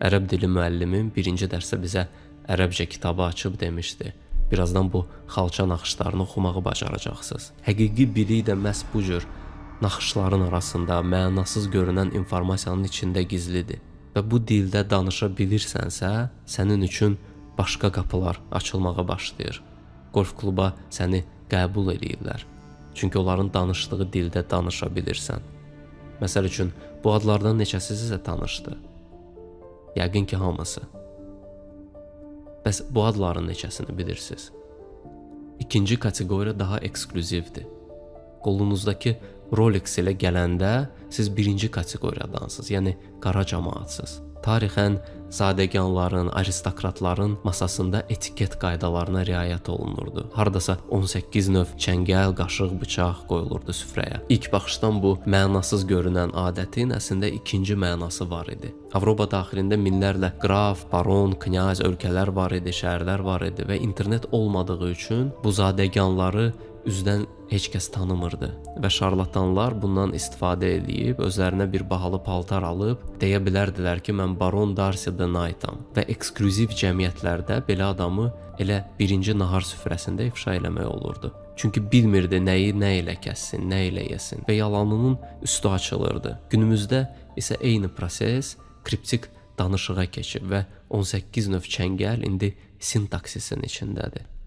Ərəb dili müəllimim birinci dərsdə bizə ərəbcə kitabı açıb demişdi. Birazdan bu xalça naxışlarını oxumağı bacaracaqsınız. Həqiqi bilik də məhz bu cür naxışların arasında mənasız görünən informasiyanın içində gizlidir. Və bu dildə danışa bilirsənsə, sənin üçün başqa qapılar açılmağa başlayır. Qolf kluba səni qəbul edirlər. Çünki onların danışdığı dildə danışa bilirsən. Məsəl üçün, bu adlardan neçəsi sizə tanışdır? Yəqin ki, hamısı. Bəs bu adların neçəsini bilirsiniz? İkinci kateqoriya daha eksklüzivdir. Qolunuzdakı Rolex ilə gələndə siz birinci kateqoriyadansınız, yəni qara cəmaatsınız. Tarixən zadəganların, aristokratların masasında etiket qaydalarına riayət olunurdu. Hardasa 18 növ çəngəl, qaşıq, bıçaq qoyulurdu süfrəyə. İlk baxışdan bu mənasız görünən adətin əslində ikinci mənası var idi. Avropa daxilində minlərlə qraf, baron, knyaz ölkələr var idi, şəhərlər var idi və internet olmadığı üçün bu zadəganları üzdən heç kəs tanımırdı və şarlatanlar bundan istifadə edib özlərinə bir bahalı paltar alıb deyə bilərdilər ki, mən Baron Darcy the Knight-am və eksklüziv cəmiyyətlərdə belə adamı elə birinci nahar süfrəsində ifşa eləmək olurdu. Çünki bilmirdi nəyi nə ilə kəssin, nə ilə yesin və yalanının üstü açılırdı. Günümüzdə isə eyni proses kriptik danışığa keçib və 18 növ çəngəl indi sintaksisin içindədir.